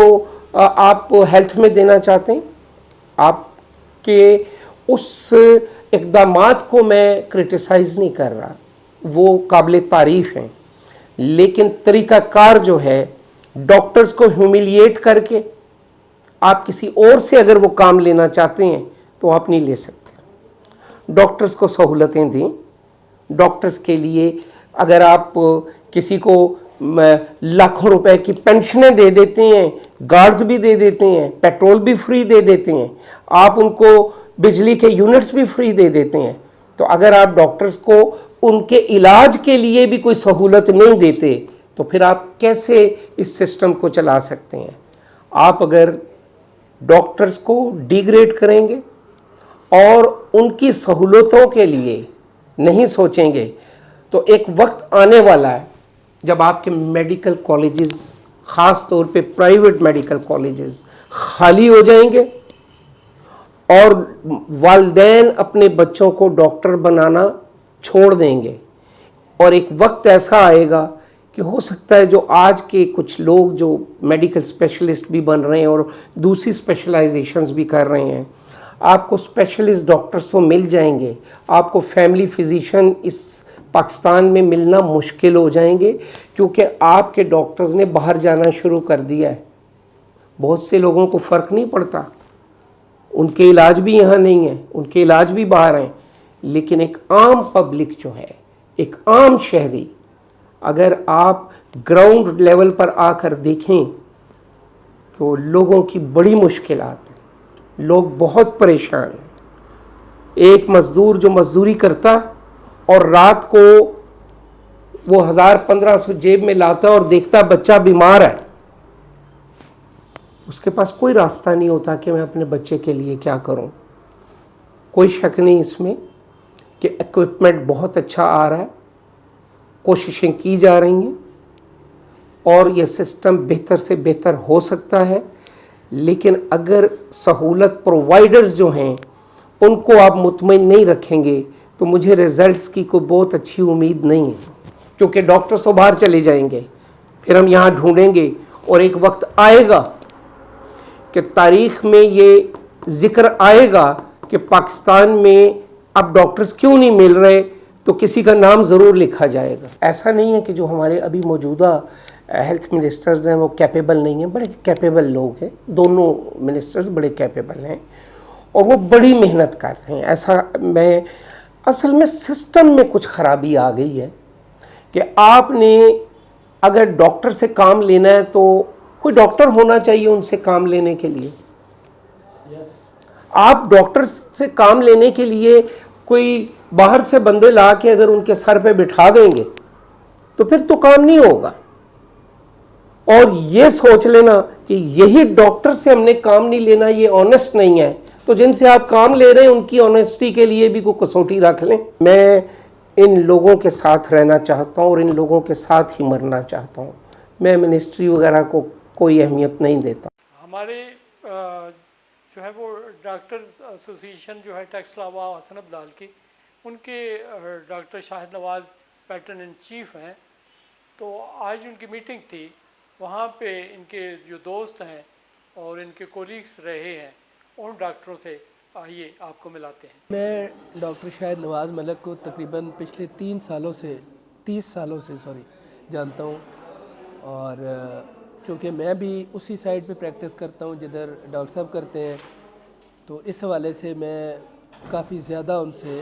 آپ ہیلتھ میں دینا چاہتے ہیں؟ آپ کے اس اقدامات کو میں کرٹیسائز نہیں کر رہا، وہ قابل تعریف ہیں، لیکن طریقہ کار جو ہے ڈاکٹرز کو ہیوملیٹ کر کے آپ کسی اور سے اگر وہ کام لینا چاہتے ہیں تو آپ نہیں لے سکتے۔ ڈاکٹرز کو سہولتیں دیں۔ ڈاکٹرز کے لیے اگر آپ کسی کو لاکھوں روپے کی پینشنیں دے دیتے ہیں، گارڈز بھی دے دیتے ہیں، پیٹرول بھی فری دے دیتے ہیں، آپ ان کو بجلی کے یونٹس بھی فری دے دیتے ہیں، تو اگر آپ ڈاکٹرز کو ان کے علاج کے لیے بھی کوئی سہولت نہیں دیتے تو پھر آپ کیسے اس سسٹم کو چلا سکتے ہیں؟ آپ اگر ڈاکٹرز کو ڈیگریڈ کریں گے اور ان کی سہولتوں کے لیے نہیں سوچیں گے تو ایک وقت آنے والا ہے جب آپ کے میڈیکل کالجز، خاص طور پہ پرائیویٹ میڈیکل کالجز خالی ہو جائیں گے اور والدین اپنے بچوں کو ڈاکٹر بنانا چھوڑ دیں گے، اور ایک وقت ایسا آئے گا کہ ہو سکتا ہے جو آج کے کچھ لوگ جو میڈیکل اسپیشلسٹ بھی بن رہے ہیں اور دوسری اسپیشلائزیشنز بھی کر رہے ہیں، آپ کو اسپیشلسٹ ڈاکٹرز تو مل جائیں گے، آپ کو فیملی فزیشین اس پاکستان میں ملنا مشکل ہو جائیں گے، کیونکہ آپ کے ڈاکٹرز نے باہر جانا شروع کر دیا ہے۔ بہت سے لوگوں کو فرق نہیں پڑتا، ان کے علاج بھی یہاں نہیں ہیں، ان کے علاج بھی باہر ہیں، لیکن ایک عام پبلک جو ہے، ایک عام شہری، اگر آپ گراؤنڈ لیول پر آ کر دیکھیں تو لوگوں کی بڑی مشکلات ہیں، لوگ بہت پریشان ہیں۔ ایک مزدور جو مزدوری کرتا اور رات کو وہ 1000-1500 جیب میں لاتا اور دیکھتا بچہ بیمار ہے، اس کے پاس کوئی راستہ نہیں ہوتا کہ میں اپنے بچے کے لیے کیا کروں. کوئی شک نہیں اس میں کہ ایکوپمنٹ بہت اچھا آ رہا ہے، کوششیں کی جا رہی ہیں اور یہ سسٹم بہتر سے بہتر ہو سکتا ہے، لیکن اگر سہولت پرووائڈرز جو ہیں ان کو آپ مطمئن نہیں رکھیں گے تو مجھے ریزلٹس کی کوئی بہت اچھی امید نہیں ہے، کیونکہ ڈاکٹرز تو باہر چلے جائیں گے، پھر ہم یہاں ڈھونڈیں گے اور ایک وقت آئے گا کہ تاریخ میں یہ ذکر آئے گا کہ پاکستان میں اب ڈاکٹرز کیوں نہیں مل رہے، تو کسی کا نام ضرور لکھا جائے گا. ایسا نہیں ہے کہ جو ہمارے ابھی موجودہ ہیلتھ منسٹرز ہیں وہ کیپیبل نہیں ہیں، بڑے کیپیبل لوگ ہیں، دونوں منسٹرز بڑے کیپیبل ہیں اور وہ بڑی محنت کر رہے ہیں. ایسا میں اصل میں سسٹم میں کچھ خرابی آ گئی ہے کہ آپ نے اگر ڈاکٹر سے کام لینا ہے تو کوئی ڈاکٹر ہونا چاہیے ان سے کام لینے کے لیے. آپ ڈاکٹر سے کام لینے کے لیے کوئی باہر سے بندے لا کے اگر ان کے سر پہ بٹھا دیں گے تو پھر تو کام نہیں ہوگا. اور یہ سوچ لینا کہ یہی ڈاکٹر سے ہم نے کام نہیں لینا، یہ آنیسٹ نہیں ہے، تو جن سے آپ کام لے رہے ہیں ان کی آنیسٹی کے لیے بھی کوئی کسوٹی رکھ لیں. میں ان لوگوں کے ساتھ رہنا چاہتا ہوں اور ان لوگوں کے ساتھ ہی مرنا چاہتا ہوں. میں منسٹری وغیرہ کو کوئی اہمیت نہیں دیتا. ہمارے جو ہے وہ ڈاکٹر ایسوسیشن جو ہے ٹیکس لاوا حسن عبدال کی، ان کے doctor Shahid Nawaz pattern in chief ہیں، تو آج ان کی میٹنگ تھی. وہاں پہ ان کے جو دوست ہیں اور ان کے کولیگس رہے ہیں ان ڈاکٹروں سے آئیے آپ کو ملاتے ہیں. میں ڈاکٹر شاہد نواز ملک کو تقریباً پچھلے 30 سالوں سے جانتا ہوں، اور چونکہ میں بھی اسی سائڈ پہ پریکٹس کرتا ہوں جدھر ڈاکٹر صاحب کرتے ہیں، تو اس حوالے سے میں کافی زیادہ ان سے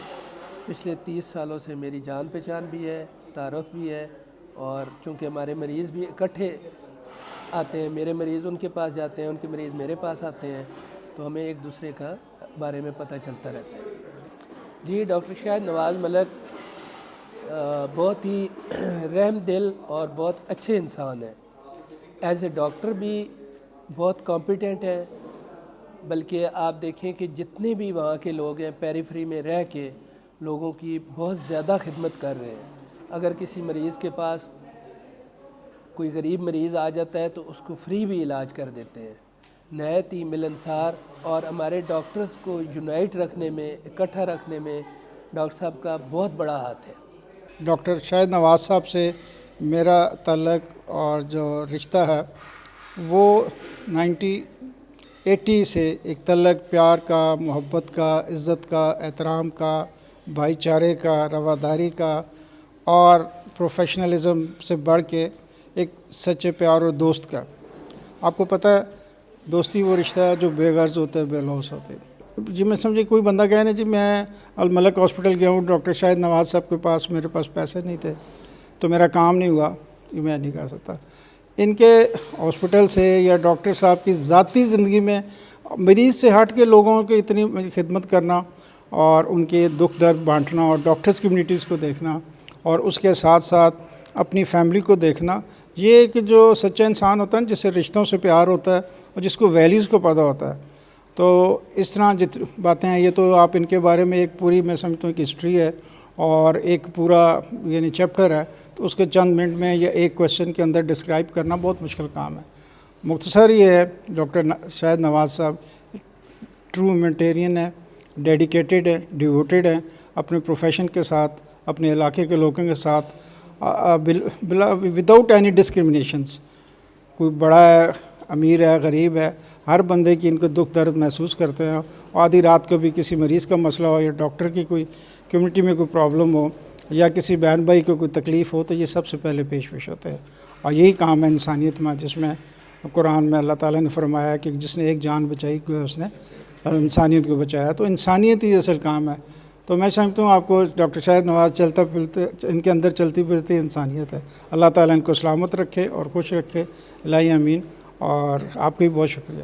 پچھلے 30 سالوں سے میری جان پہچان بھی ہے، تعارف بھی ہے. اور چونکہ ہمارے مریض بھی اکٹھے آتے ہیں، میرے مریض ان کے پاس جاتے ہیں، ان کے مریض میرے پاس آتے ہیں، تو ہمیں ایک دوسرے کا بارے میں پتہ چلتا رہتا ہے. جی، ڈاکٹر شاہد نواز ملک بہت ہی رحم دل اور بہت اچھے انسان ہیں. ایز اے ڈاکٹر بھی بہت کمپیٹنٹ ہے، بلکہ آپ دیکھیں کہ جتنے بھی وہاں کے لوگ ہیں پیریفری میں رہ کے لوگوں کی بہت زیادہ خدمت کر رہے ہیں. اگر کسی مریض کے پاس کوئی غریب مریض آ جاتا ہے تو اس کو فری بھی علاج کر دیتے ہیں. نہایت ہی ملنسار، اور ہمارے ڈاکٹرز کو یونائٹ رکھنے میں، اکٹھا رکھنے میں ڈاکٹر صاحب کا بہت بڑا ہاتھ ہے. ڈاکٹر شاہد نواز صاحب سے میرا تعلق اور جو رشتہ ہے وہ 1980 سے ایک تعلق پیار کا، محبت کا، عزت کا، احترام کا، بھائی چارے کا، رواداری کا اور پروفیشنلزم سے بڑھ کے ایک سچے پیار اور دوست کا. آپ کو پتہ ہے دوستی وہ رشتہ ہے جو بے غرض ہوتا ہے، بے لوث ہوتا ہے. جی میں سمجھے کوئی بندہ کہے نا جی میں الملک ہاسپٹل گیا ہوں ڈاکٹر شاہد نواز صاحب کے پاس، میرے پاس پیسے نہیں تھے تو میرا کام نہیں ہوا، یہ میں نہیں کہہ سکتا. ان کے ہاسپٹل سے یا ڈاکٹر صاحب کی ذاتی زندگی میں مریض سے ہٹ کے لوگوں کی اتنی خدمت کرنا اور ان کے دکھ درد بانٹنا اور ڈاکٹرز کمیونٹیز کو دیکھنا اور اس کے ساتھ ساتھ اپنی فیملی کو دیکھنا، یہ ایک جو سچا انسان ہوتا ہے جس سے رشتوں سے پیار ہوتا ہے اور جس کو ویلیوز کو پتہ ہوتا ہے. تو اس طرح باتیں ہیں. یہ تو آپ ان کے بارے میں ایک پوری میں سمجھتا ہوں کہ ہسٹری ہے اور ایک پورا یعنی چیپٹر ہے، تو اس کے چند منٹ میں یا ایک کویشچن کے اندر ڈسکرائب کرنا بہت مشکل کام ہے. مختصر یہ ہے، ڈاکٹر شاہد نواز صاحب ٹرو ہیومینٹیرین ہیں، ڈیڈیکیٹڈ ہیں، ڈیووٹیڈ ہیں اپنے پروفیشن کے ساتھ، اپنے علاقے کے لوگوں کے ساتھ، وداؤٹ اینی ڈسکرمنیشنس. کوئی بڑا ہے، امیر ہے، غریب ہے، ہر بندے کی ان کو دکھ درد محسوس کرتے ہیں. آدھی رات کو بھی کسی مریض کا مسئلہ ہو یا ڈاکٹر کی کوئی کمیونٹی میں کوئی پرابلم ہو یا کسی بہن بھائی کو کوئی تکلیف ہو تو یہ سب سے پہلے پیش ہوتے ہیں. اور یہی کام ہے انسانیت میں، جس میں قرآن میں اللہ تعالیٰ نے فرمایا کہ جس نے ایک جان بچائی کوئی اس نے انسانیت کو بچایا. تو انسانیت ہی اصل کام ہے. تو میں سمجھتا ہوں آپ کو ڈاکٹر شاہد نواز چلتا پھرتے ان کے اندر چلتی پھرتی انسانیت ہے. اللہ تعالیٰ ان کو سلامت رکھے اور خوش رکھے. الہی آمین. اور آپ کا بھی بہت شکریہ.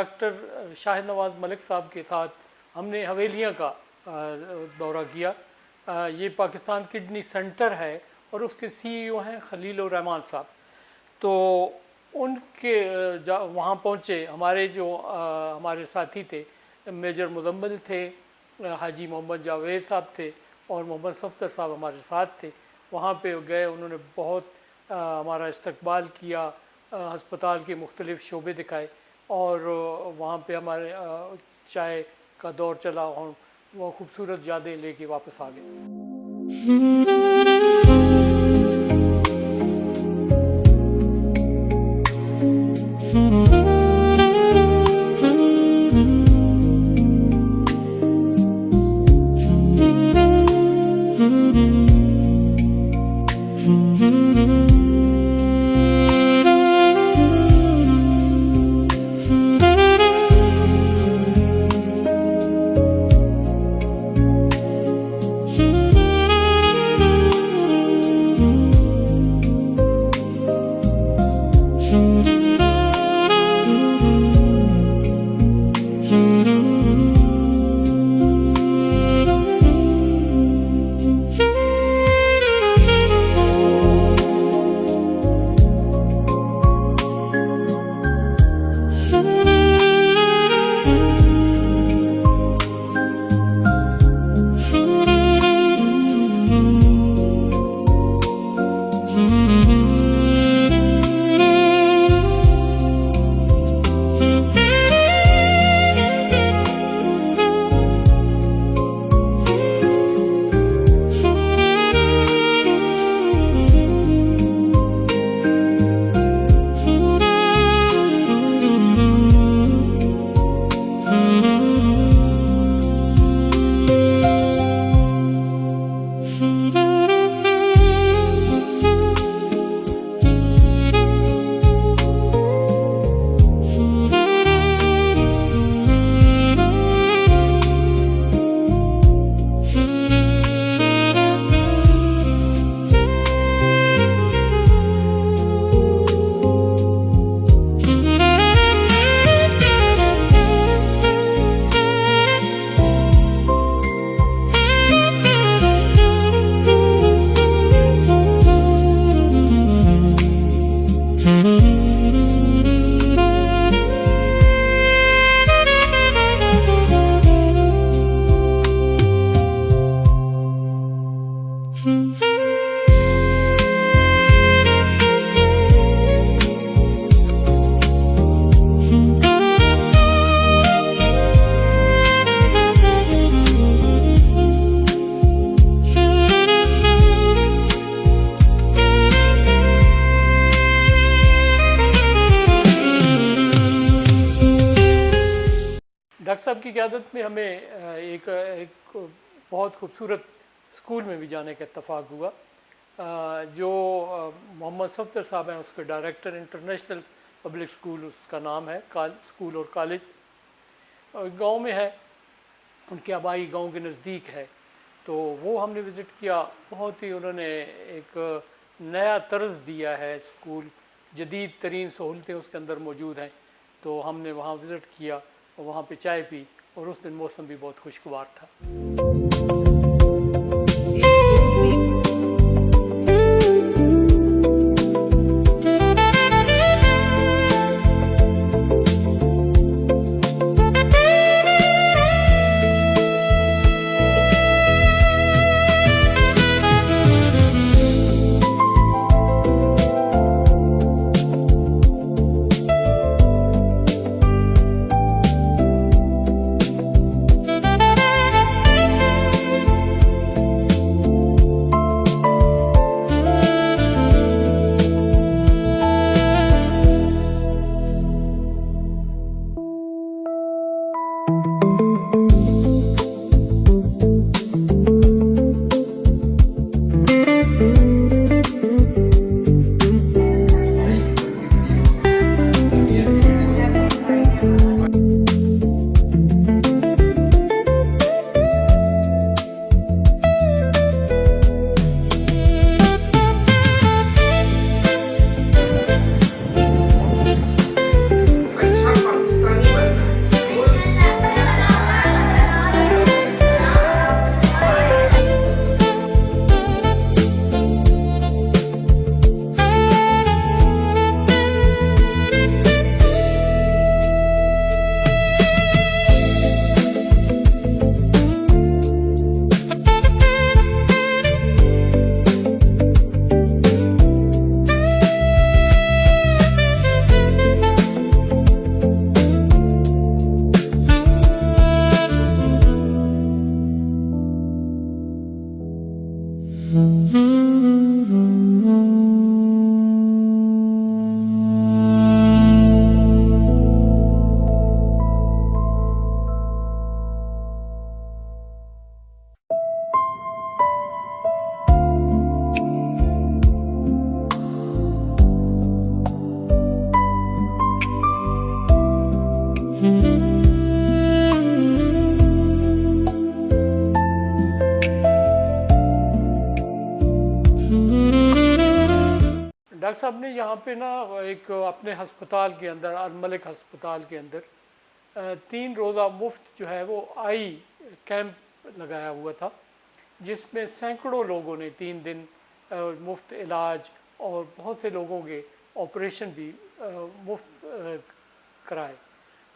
ڈاکٹر شاہد نواز ملک صاحب کے ساتھ ہم نے حویلیاں کا دورہ کیا. یہ پاکستان کڈنی سینٹر ہے اور اس کے CEO ہیں خلیل الرحمان صاحب. تو ان کے وہاں پہنچے ہمارے ساتھی تھے, میجر مزمل تھے, حاجی محمد جاوید صاحب تھے اور محمد صفدر صاحب ہمارے ساتھ تھے. وہاں پہ گئے, انہوں نے بہت ہمارا استقبال کیا, ہسپتال کے مختلف شعبے دکھائے اور وہاں پہ ہمارے چائے کا دور چلا اور وہ خوبصورت یادیں لے کے واپس آ گئے. ڈاکٹر صاحب کی قیادت میں ہمیں ایک بہت خوبصورت اسکول میں بھی جانے کا اتفاق ہوا. جو محمد صفدر صاحب ہیں اس کے ڈائریکٹر, انٹرنیشنل پبلک اسکول اس کا نام ہے, اسکول اور کالج گاؤں میں ہے, ان کے آبائی گاؤں کے نزدیک ہے. تو وہ ہم نے وزٹ کیا. بہت ہی انہوں نے ایک نیا طرز دیا ہے اسکول, جدید ترین سہولتیں اس کے اندر موجود ہیں. تو ہم نے وہاں وزٹ کیا اور وہاں پہ چائے پی اور اس دن موسم بھی بہت خوشگوار تھا. ڈاکٹر صاحب نے یہاں پہ نا ایک اپنے ہسپتال کے اندر الملک ہسپتال کے اندر 3 روزہ مفت جو ہے وہ آئی کیمپ لگایا ہوا تھا، جس میں سینکڑوں لوگوں نے 3 دن مفت علاج اور بہت سے لوگوں کے آپریشن بھی مفت کرائے.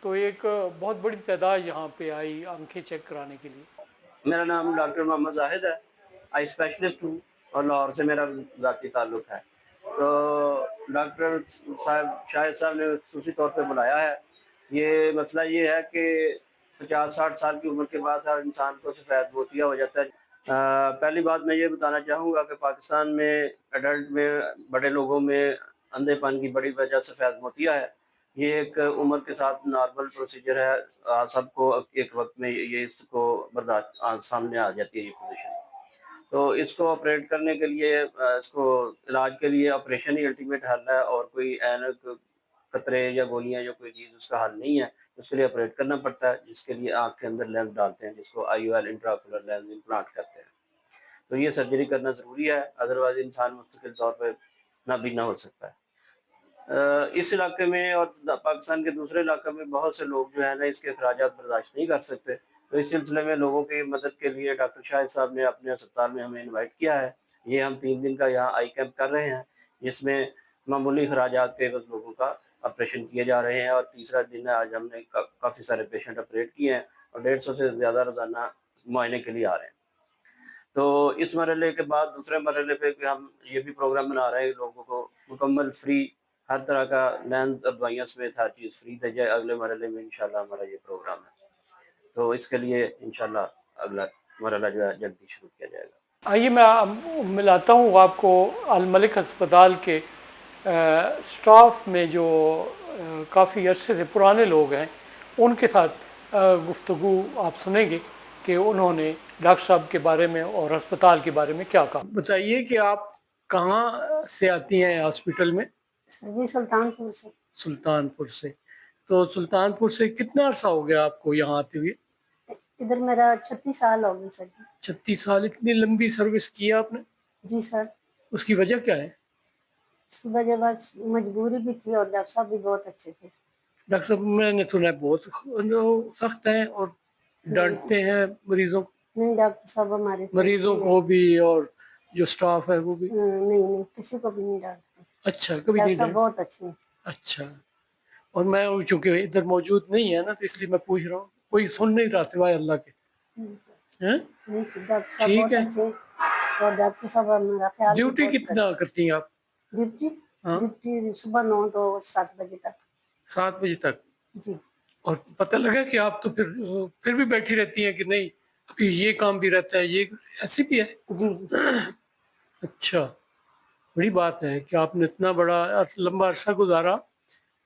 تو ایک بہت بڑی تعداد یہاں پہ آئی آنکھیں چیک کرانے کے لیے. میرا نام ڈاکٹر محمد زاہد ہے، آئی اسپیشلسٹ ہوں اور لاہور سے میرا ذاتی تعلق ہے. تو ڈاکٹر صاحب شاہد صاحب نے خصوصی طور پہ بلایا ہے. یہ مسئلہ یہ ہے کہ 50-60 سال کی عمر کے بعد ہر انسان کو سفید موتیا ہو جاتا ہے. پہلی بات میں یہ بتانا چاہوں گا کہ پاکستان میں ایڈلٹ میں بڑے لوگوں میں اندھے پن کی بڑی وجہ سفید موتیا ہے. یہ ایک عمر کے ساتھ نارمل پروسیجر ہے، سب کو ایک وقت میں یہ اس کو برداشت سامنے آ جاتی ہے یہ پوزیشن. تو اس کو آپریٹ کرنے کے لیے اس کو علاج کے لیے آپریشن ہی الٹیمیٹ حل ہے، اور کوئی اینک قطرے یا گولیاں یا کوئی چیز اس کا حل نہیں ہے. اس کے لیے آپریٹ کرنا پڑتا ہے، جس کے لیے آنکھ کے اندر لینس ڈالتے ہیں، جس کو آئی او ایل انٹراکولر لینس امپلانٹ کرتے ہیں. تو یہ سرجری کرنا ضروری ہے، ادروائز انسان مستقل طور پہ نابینا ہو سکتا ہے. اس علاقے میں اور پاکستان کے دوسرے علاقوں میں بہت سے لوگ جو ہے نا اس کے اخراجات برداشت نہیں کر سکتے. تو اس سلسلے میں لوگوں کی مدد کے لیے ڈاکٹر شاہد صاحب نے اپنے اسپتال میں ہمیں انوائٹ کیا ہے. یہ ہم 3 دن کا یہاں آئی کیمپ کر رہے ہیں، جس میں معمولی اخراجات کے بس لوگوں کا آپریشن کیے جا رہے ہیں. اور تیسرا دن ہے آج، ہم نے کافی سارے پیشنٹ آپریٹ کیے ہیں اور 150 سے زیادہ روزانہ معائنے کے لیے آ رہے ہیں. تو اس مرحلے کے بعد دوسرے مرحلے پہ ہم یہ بھی پروگرام بنا رہے ہیں لوگوں کو مکمل فری ہر طرح کا لینس اور دوائیاں سمیت ہر چیز فری دی جائے. اگلے مرحلے میں انشاءاللہ ہمارا یہ پروگرام ہے، تو اس کے لیے انشاءاللہ اگلا مرحلہ جو ہے جلدی شروع کیا جائے گا. آئیے میں ملاتا ہوں آپ کو الملک ہسپتال کے سٹاف میں جو کافی عرصے سے پرانے لوگ ہیں، ان کے ساتھ گفتگو آپ سنیں گے کہ انہوں نے ڈاکٹر صاحب کے بارے میں اور ہسپتال کے بارے میں کیا کہا. بتائیے کہ آپ کہاں سے آتی ہیں ہاسپٹل میں؟ سر جی سلطان پور سے. سلطان پور سے. تو سلطان پور سے کتنا عرصہ ہو گیا آپ کو یہاں آتے ہوئے؟ ادھر میرا 36 سال ہو گئے سر جی. 36 سال. اتنی لمبی سروس کی آپ نے؟ جی سر. اس کی وجہ کیا ہے؟ اس کی وجہ بس مجبوری بھی تھی، اور ڈاکٹر صاحب بھی بہت اچھے تھے. ڈاکٹر صاحب میں نے سنا ہے بہت سخت ہیں اور ڈانٹتے ہیں مریضوں کو. نہیں، ڈاکٹر صاحب ہمارے مریضوں کو بھی اور جو سٹاف ہے وہ بھی؟ نہیں، کسی کو بھی نہیں ڈانٹتے. اچھا، کبھی ڈاکٹر نہیں صاحب بہت اچھے ہیں. اچھا. اور میں چونکہ ادھر موجود نہیں ہے نا، تو اس لیے میں پوچھ رہا ہوں. کوئی سن نہیں رہا سوائے اللہ کے. ڈاکٹر صاحب ٹھیک بہت ہے. اچھے ہیں، اور ڈاکٹر صاحب ہمارا خیال بھی ڈیوٹی بہت کتنا کرتی ہیں آپ؟ ڈیوٹی ہاں، ڈیوٹی صبح 9 تو 7 بجے تک. 7 بجے تک. جی. اور پتہ لگا کہ آپ تو پھر بھی بیٹھی رہتی ہیں کہ نہیں ابھی یہ کام بھی رہتا ہے، یہ ایسے بھی ہے؟ جی جی. اچھا، بڑی بات ہے کہ آپ نے اتنا بڑا لمبا عرصہ گزارا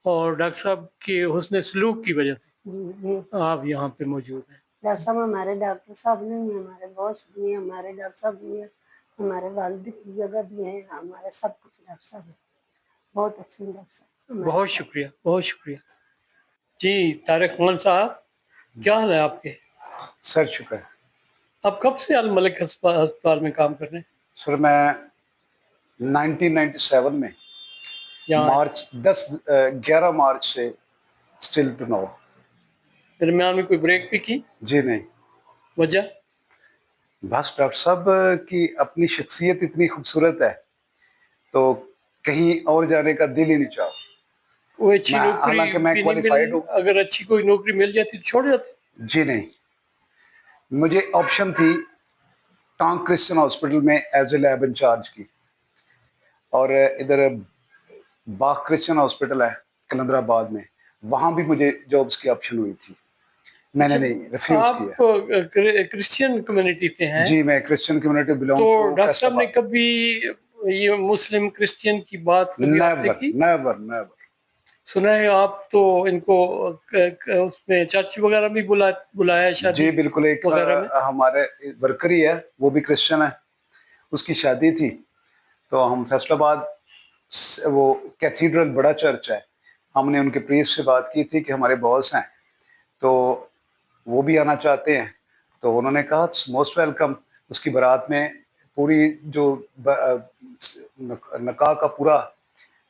اور ڈاکٹر صاحب کے حسن سلوک کی وجہ سے جی جی. آپ یہاں پہ موجود ہیں. ڈاکٹر صاحب ہمارے ڈاکٹر صاحب نہیں ہیں، ہمارے باس بھی ہیں، ہمارے ڈاکٹر صاحب بھی ہیں، ہمارے والد کی جگہ بھی ہیں، ہمارے سب کچھ ڈاکٹر صاحب ہیں. بہت اچھے ہیں ڈاکٹر صاحب. بہت شکریہ، بہت شکریہ. جی طارق خان صاحب، کیا حال ہے آپ کے؟ سر شکر. آپ کب سے الملک ہسپتال میں کام کر رہے ہیں؟ سر میں 1997 میں مارچ 11 مارچ سے اسٹل ٹو نو. درمیان میں کوئی بریک بھی کی؟ جی نہیں. وجہ؟ بس ڈاکٹر صاحب کی اپنی شخصیت اتنی خوبصورت ہے تو کہیں اور جانے کا دل ہی نہیں چاہتا. کوئی اچھی حالانکہ میں نوکری کوالیفائڈ ہوں. اگر اچھی کوئی نوکری مل جاتی تو چھوڑ جاتے؟ جی نہیں، مجھے آپشن تھی ٹانک کرسچن ہاسپٹل میں ایز اے لیب انچارج کی، اور ادھر باغ کرسچن ہاسپٹل ہے کلندر آباد میں، وہاں بھی مجھے جابس کی آپشن ہوئی تھی. میں نے نہیں، ریفیوز کیا. آپ کرسچین کمیونٹی سے ہیں؟ جی میں کرسچن کمیونٹی بلونگ تو ٹو. ڈاکٹر صاحب نے کبھی یہ مسلم کرسچین کی بات کبھی آپ سے کی؟ نیور. سنا ہے آپ تو ان کو اس میں چرچ وغیرہ بھی بلایا شادی؟ جی بالکل. ایک ہمارے ورکر ہی ہے، وہ بھی کرسچن ہے، اس کی شادی تھی تو ہم فیصل آباد، وہ کیتھیڈرل بڑا چرچ ہے، ہم نے ان کے پریسٹ سے بات کی تھی کہ ہمارے باس ہیں تو وہ بھی آنا چاہتے ہیں، تو انہوں نے کہا موسٹ ویلکم. اس کی بارات میں پوری جو نکاح کا پورا